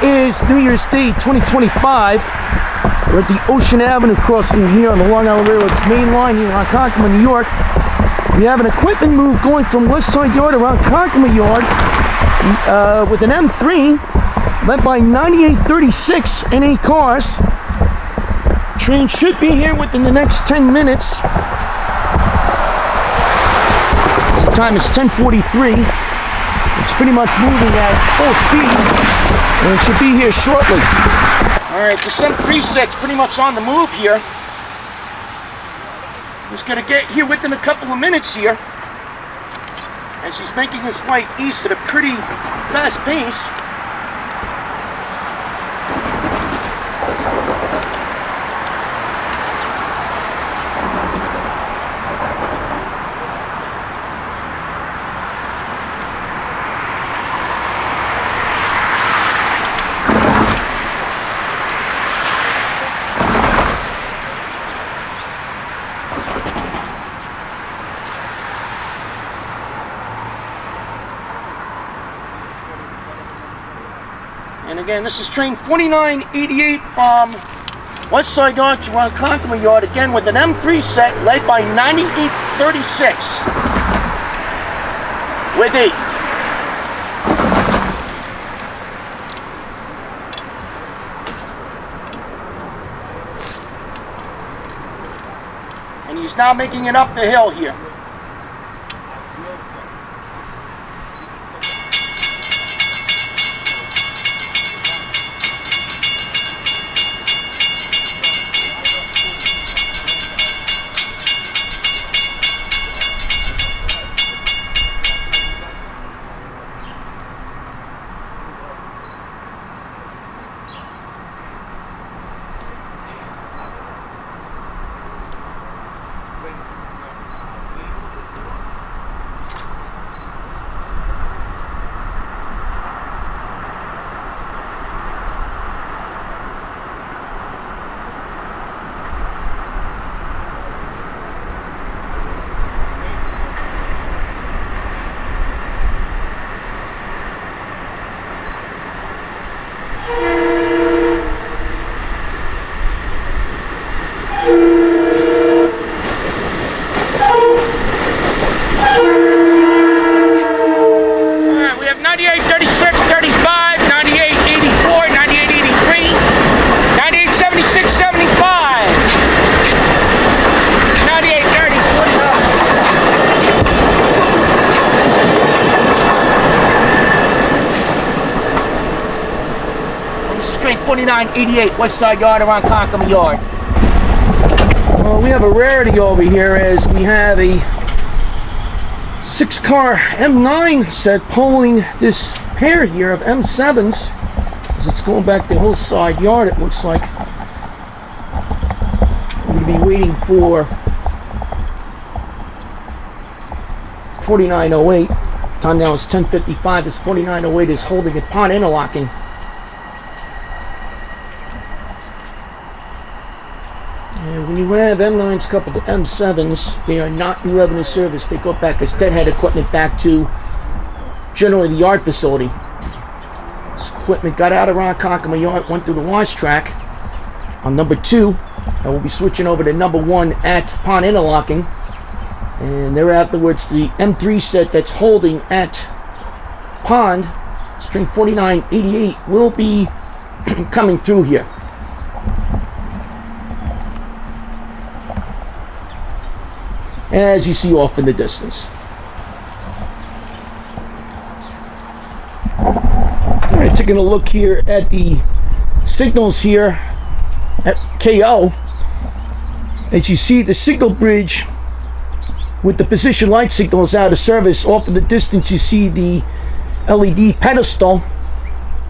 is New Year's Day 2025. We're at the Ocean Avenue crossing here on the Long Island Railroad's main line here in Ronkonkoma, New York. We have an equipment move going from Westside Yard to Ronkonkoma Yard with an M3 led by 9836 NA cars. Train should be here within the next 10 minutes. The time is 10:43. It's pretty much moving at full speed, and it should be here shortly. Alright, the M3 set's pretty much on the move here. Just gonna get here within a couple of minutes here. And she's making this way east at a pretty fast pace. And again, this is train 4988 from Westside Yard to Ronkonkoma Yard, again with an M3 set led by 9836 with 8. And he's now making it up the hill here. Train 4988, Westside Yard around Ronkonkoma Yard. Well, we have a rarity over here as we have a 6-car M9 set pulling this pair here of M7s as it's going back to Hillside Yard, it looks like. We're going to be waiting for 4908. Time now is 10:55 as 4908 is holding upon interlocking. And when you have M9s coupled to M7s, they are not in revenue service. They go back as deadhead equipment back to generally the yard facility. This equipment got out of Ronkonkoma Yard, went through the wash track on number 2, and we'll be switching over to number 1 at pond interlocking. And there afterwards, the M3 set that's holding at pond, string 4988, will be coming through here. As you see off in the distance. All right, taking a look here at the signals here at KO. As you see, the signal bridge with the position light signals out of service. Off in the distance, you see the LED pedestal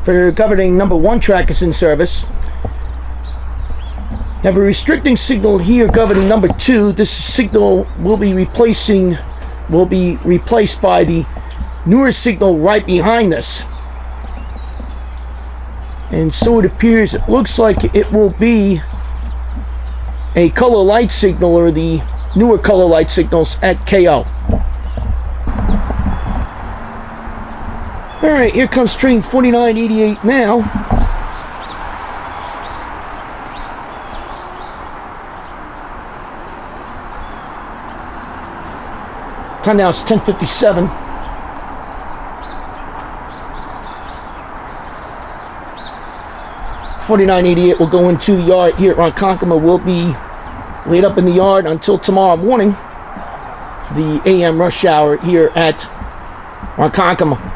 for governing number 1 track is in service. You have a restricting signal here governing number 2. This signal will be replaced by the newer signal right behind this. And so it appears, it looks like it will be a color light signal, or the newer color light signals at KO. Alright, here comes train 4988 now. Time now is 10:57. .4988 will go into the yard here at Ronkonkoma. Will be laid up in the yard until tomorrow morning for the AM rush hour here at Ronkonkoma.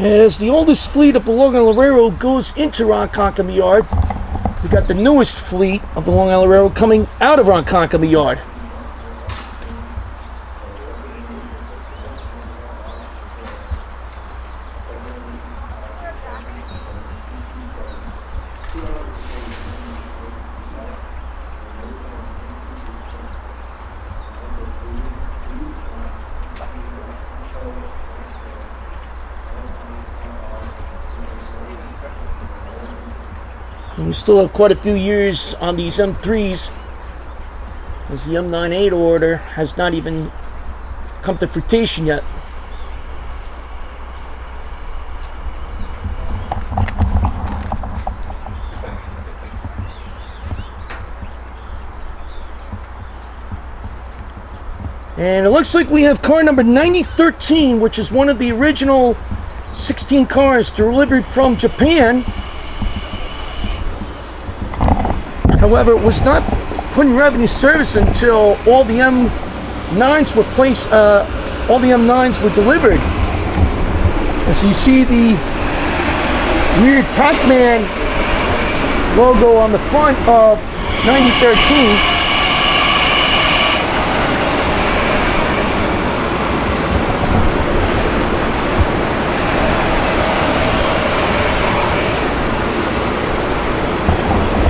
As the oldest fleet of the Long Island Railroad goes into Ronkonkoma Yard, we got the newest fleet of the Long Island Railroad coming out of Ronkonkoma Yard. And we still have quite a few years on these M3s, as the M98 order has not even come to fruition yet. And it looks like we have car number 9013, which is one of the original 16 cars delivered from Japan. However, it was not put in revenue service until all the M9s were placed. All the M9s were delivered. As you see the weird Pac-Man logo on the front of 9013.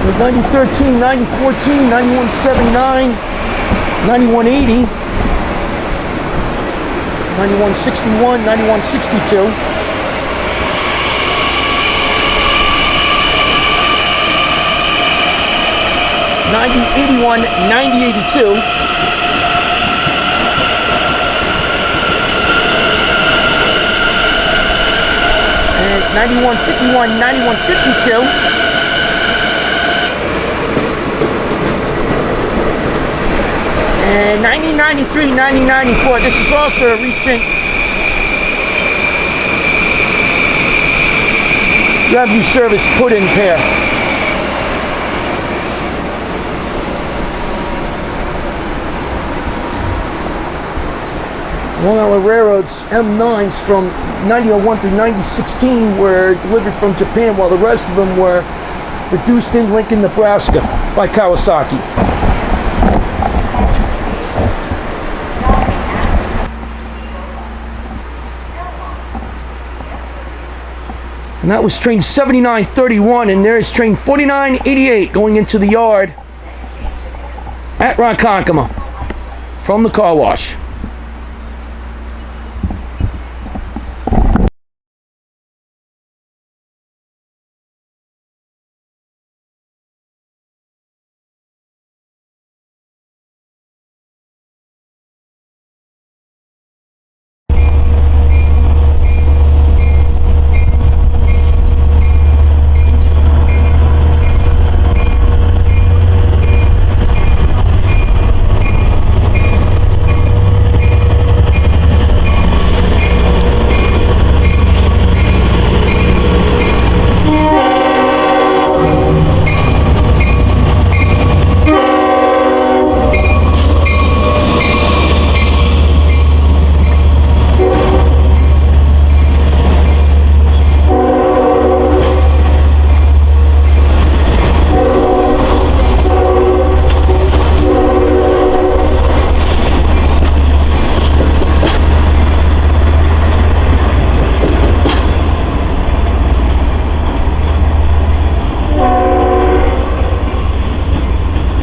With 9013, 9014, 9179, 9180, 9161, 9162. $90.81, $90.82, And 9151, 9152. And 9093, 9094. This is also a recent revenue service put-in pair. Long Island Railroad's M9s from 9001 through 9016 were delivered from Japan, while the rest of them were produced in Lincoln, Nebraska by Kawasaki. And that was train 7931, and there's train 4988 going into the yard at Ronkonkoma from the car wash.